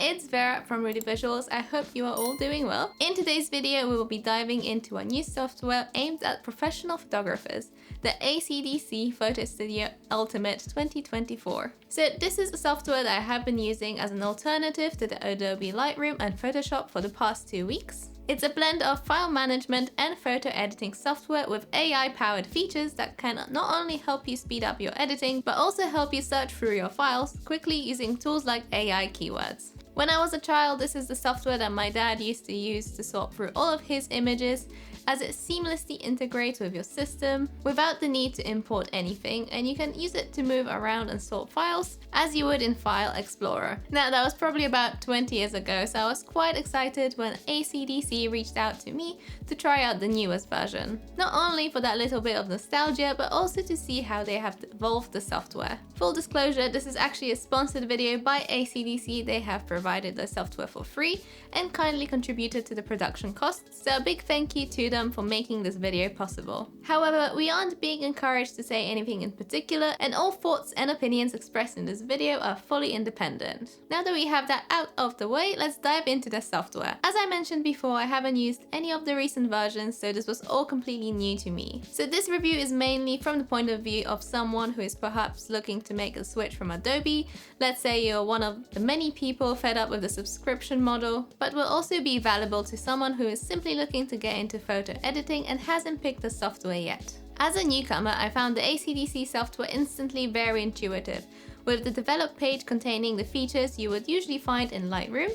it's Vera from Rudy Visuals. I hope you are all doing well. In today's video, we will be diving into a new software aimed at professional photographers, the ACDSee Photo Studio Ultimate 2024. So this is a software that I have been using as an alternative to the Adobe Lightroom and Photoshop for the past 2 weeks. It's a blend of file management and photo editing software with AI-powered features that can not only help you speed up your editing, but also help you search through your files quickly using tools like AI keywords. When I was a child, this is the software that my dad used to use to sort through all of his images, as it seamlessly integrates with your system without the need to import anything, and you can use it to move around and sort files as you would in File Explorer. Now, that was probably about 20 years ago, so I was quite excited when ACDSee reached out to me to try out the newest version. Not only for that little bit of nostalgia, but also to see how they have evolved the software. Full disclosure, this is actually a sponsored video by ACDSee. They have provided the software for free and kindly contributed to the production costs, so a big thank you to them for making this video possible. However, we aren't being encouraged to say anything in particular, and all thoughts and opinions expressed in this video are fully independent. Now that we have that out of the way, let's dive into the software. As I mentioned before, I haven't used any of the recent versions, so this was all completely new to me. So this review is mainly from the point of view of someone who is perhaps looking to make a switch from Adobe. Let's say you're one of the many people fed up with the subscription model, but will also be valuable to someone who is simply looking to get into photo editing and hasn't picked the software yet. As a newcomer, I found the ACDSee software instantly very intuitive, with the develop page containing the features you would usually find in Lightroom,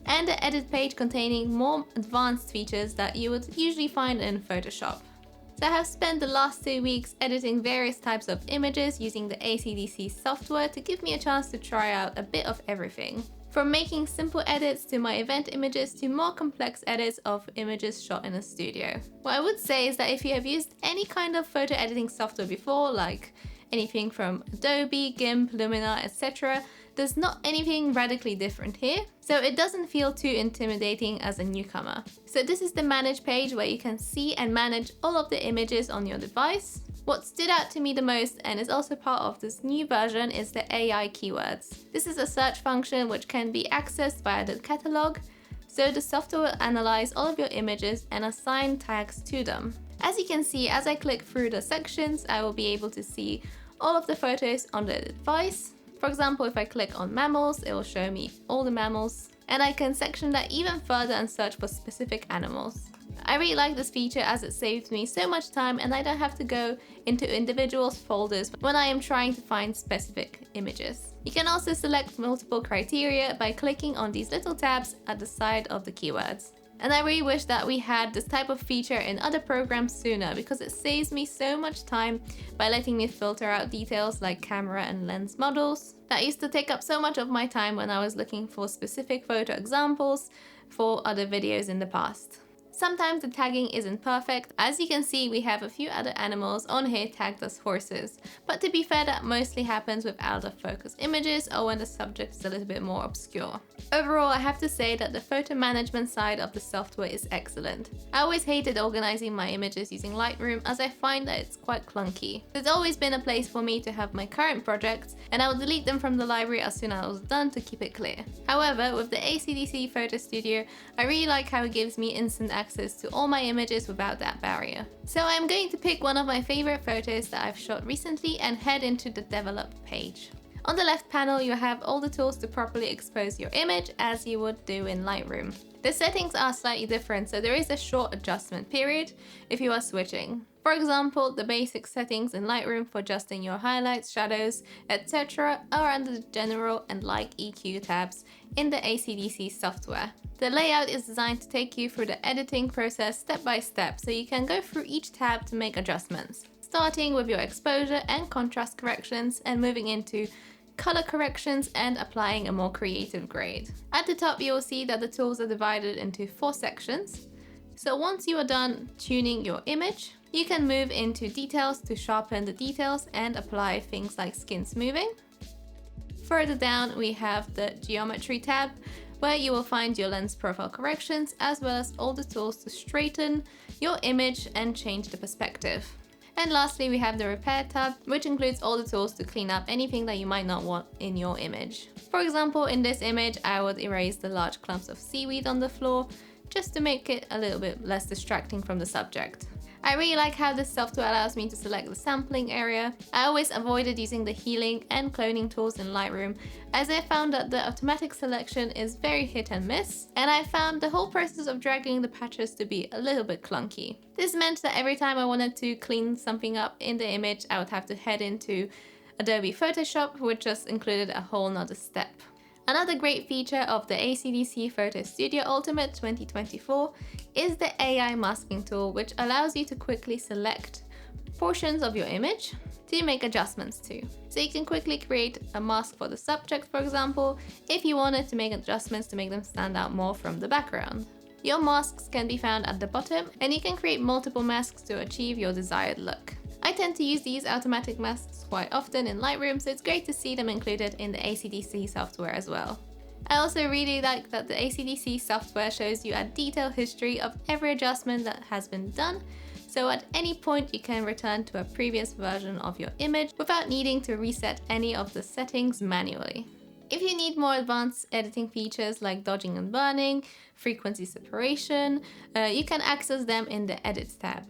and the edit page containing more advanced features that you would usually find in Photoshop. So I have spent the last 2 weeks editing various types of images using the ACDSee software to give me a chance to try out a bit of everything. From making simple edits to my event images to more complex edits of images shot in a studio. What I would say is that if you have used any kind of photo editing software before, like anything from Adobe, GIMP, Lumina, etc., there's not anything radically different here, so it doesn't feel too intimidating as a newcomer. So this is the manage page where you can see and manage all of the images on your device. What stood out to me the most, and is also part of this new version, is the AI keywords. This is a search function which can be accessed via the catalog, so the software will analyze all of your images and assign tags to them. As you can see, as I click through the sections, I will be able to see all of the photos on the device. For example, if I click on mammals, it will show me all the mammals, and I can section that even further and search for specific animals. I really like this feature as it saves me so much time, and I don't have to go into individual folders when I am trying to find specific images. You can also select multiple criteria by clicking on these little tabs at the side of the keywords. And I really wish that we had this type of feature in other programs sooner, because it saves me so much time by letting me filter out details like camera and lens models. That used to take up so much of my time when I was looking for specific photo examples for other videos in the past. Sometimes the tagging isn't perfect. As you can see, we have a few other animals on here tagged as horses, but to be fair, that mostly happens with out of focus images or when the subject is a little bit more obscure. Overall, I have to say that the photo management side of the software is excellent. I always hated organizing my images using Lightroom, as I find that it's quite clunky. There's always been a place for me to have my current projects, and I will delete them from the library as soon as I was done to keep it clear. However, with the ACDSee Photo Studio, I really like how it gives me instant access to all my images without that barrier. So I'm going to pick one of my favorite photos that I've shot recently and head into the develop page. On the left panel, you have all the tools to properly expose your image as you would do in Lightroom. The settings are slightly different, so there is a short adjustment period if you are switching. For example, the basic settings in Lightroom for adjusting your highlights, shadows, etc. are under the General and Like EQ tabs in the ACDSee software. The layout is designed to take you through the editing process step by step, so you can go through each tab to make adjustments, starting with your exposure and contrast corrections and moving into color corrections and applying a more creative grade. At the top, you will see that the tools are divided into 4 sections. So once you are done tuning your image, you can move into details to sharpen the details and apply things like skin smoothing. Further down, we have the geometry tab, where you will find your lens profile corrections as well as all the tools to straighten your image and change the perspective. And lastly, we have the Repair tab, which includes all the tools to clean up anything that you might not want in your image. For example, in this image, I would erase the large clumps of seaweed on the floor, just to make it a little bit less distracting from the subject. I really like how this software allows me to select the sampling area. I always avoided using the healing and cloning tools in Lightroom, as I found that the automatic selection is very hit and miss, and I found the whole process of dragging the patches to be a little bit clunky. This meant that every time I wanted to clean something up in the image, I would have to head into Adobe Photoshop, which just included a whole nother step. Another great feature of the ACDSee Photo Studio Ultimate 2024 is the AI masking tool, which allows you to quickly select portions of your image to make adjustments to. So you can quickly create a mask for the subject, for example, if you wanted to make adjustments to make them stand out more from the background. Your masks can be found at the bottom, and you can create multiple masks to achieve your desired look. I tend to use these automatic masks quite often in Lightroom, so it's great to see them included in the ACDSee software as well. I also really like that the ACDSee software shows you a detailed history of every adjustment that has been done, so at any point you can return to a previous version of your image without needing to reset any of the settings manually. If you need more advanced editing features like dodging and burning, frequency separation, you can access them in the Edit tab.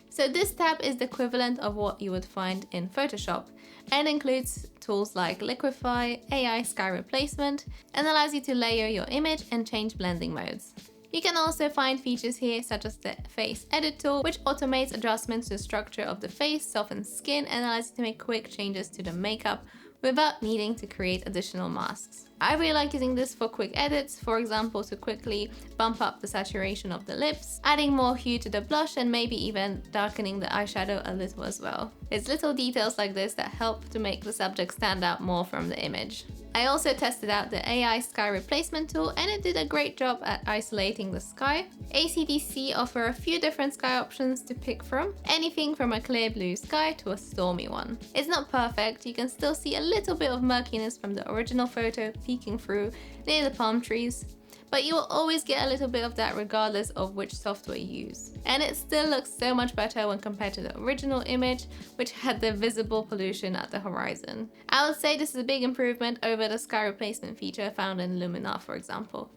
So this tab is the equivalent of what you would find in Photoshop and includes tools like Liquify, AI sky replacement, and allows you to layer your image and change blending modes. You can also find features here such as the Face Edit tool, which automates adjustments to the structure of the face, softens skin, and allows you to make quick changes to the makeup without needing to create additional masks. I really like using this for quick edits, for example to quickly bump up the saturation of the lips, adding more hue to the blush, and maybe even darkening the eyeshadow a little as well. It's little details like this that help to make the subject stand out more from the image. I also tested out the AI sky replacement tool, and it did a great job at isolating the sky. ACDSee offer a few different sky options to pick from, anything from a clear blue sky to a stormy one. It's not perfect, you can still see a little bit of murkiness from the original photo peeking through near the palm trees, but you will always get a little bit of that regardless of which software you use. And it still looks so much better when compared to the original image, which had the visible pollution at the horizon. I would say this is a big improvement over the sky replacement feature found in Luminar, for example.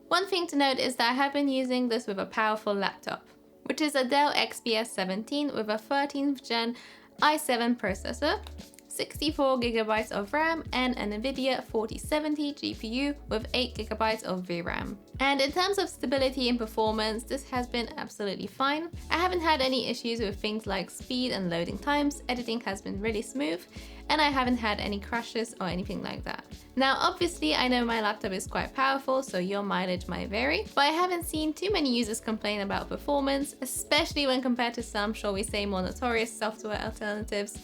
One thing to note is that I have been using this with a powerful laptop, which is a Dell XPS 17 with a 13th gen i7 processor, 64GB of RAM, and an NVIDIA 4070 GPU with 8GB of VRAM. And in terms of stability and performance, this has been absolutely fine. I haven't had any issues with things like speed and loading times, editing has been really smooth, and I haven't had any crashes or anything like that. Now obviously I know my laptop is quite powerful, so your mileage might vary, but I haven't seen too many users complain about performance, especially when compared to some, shall we say, more notorious software alternatives.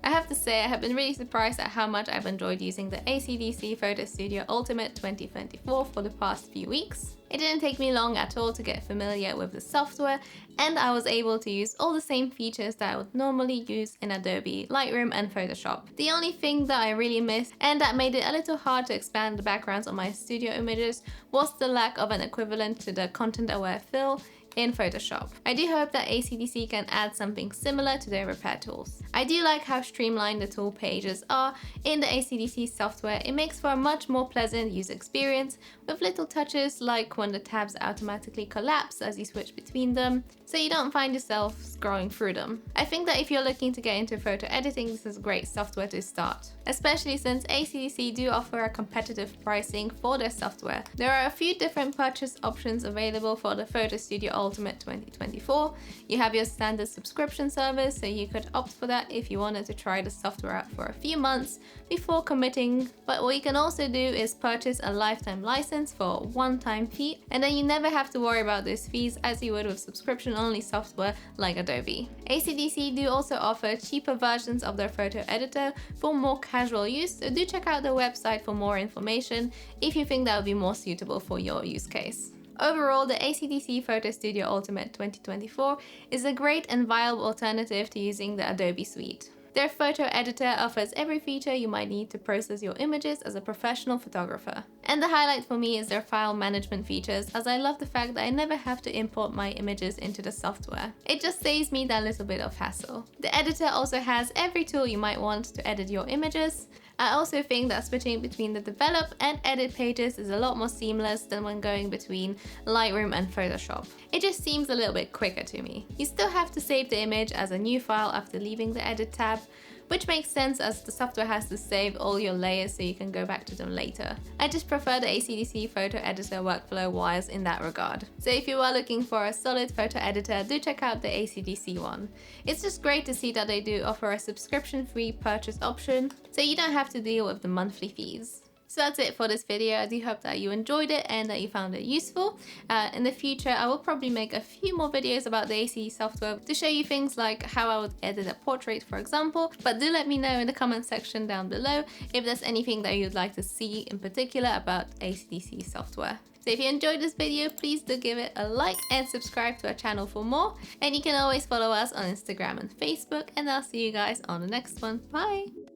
I have to say I have been really surprised at how much I've enjoyed using the ACDSee Photo Studio Ultimate 2024 for the past few weeks. It didn't take me long at all to get familiar with the software, and I was able to use all the same features that I would normally use in Adobe Lightroom and Photoshop. The only thing that I really missed, and that made it a little hard to expand the backgrounds on my studio images, was the lack of an equivalent to the content-aware fill in Photoshop. I do hope that ACDSee can add something similar to their repair tools. I do like how streamlined the tool pages are in the ACDSee software. It makes for a much more pleasant user experience with little touches like when the tabs automatically collapse as you switch between them, so you don't find yourself scrolling through them. I think that if you're looking to get into photo editing, this is great software to start, especially since ACDSee do offer a competitive pricing for their software. There are a few different purchase options available for the Photo Studio Ultimate 2024. You have your standard subscription service, so you could opt for that if you wanted to try the software out for a few months before committing. But what you can also do is purchase a lifetime license for a one-time fee, and then you never have to worry about those fees as you would with subscription-only software like Adobe. ACDSee do also offer cheaper versions of their photo editor for more casual use, so do check out their website for more information if you think that would be more suitable for your use case. Overall, the ACDSee Photo Studio Ultimate 2024 is a great and viable alternative to using the Adobe suite. Their photo editor offers every feature you might need to process your images as a professional photographer. And the highlight for me is their file management features, as I love the fact that I never have to import my images into the software. It just saves me that little bit of hassle. The editor also has every tool you might want to edit your images. I also think that switching between the develop and edit pages is a lot more seamless than when going between Lightroom and Photoshop. It just seems a little bit quicker to me. You still have to save the image as a new file after leaving the edit tab, which makes sense as the software has to save all your layers so you can go back to them later. I just prefer the ACDSee photo editor workflow wise in that regard. So if you are looking for a solid photo editor, do check out the ACDSee one. It's just great to see that they do offer a subscription-free purchase option, so you don't have to deal with the monthly fees. So that's it for this video. I do hope that you enjoyed it and that you found it useful. In the future, I will probably make a few more videos about the ACD software to show you things like how I would edit a portrait, for example. But do let me know in the comment section down below if there's anything that you'd like to see in particular about ACDSee software. So if you enjoyed this video, please do give it a like and subscribe to our channel for more. And you can always follow us on Instagram and Facebook, and I'll see you guys on the next one. Bye!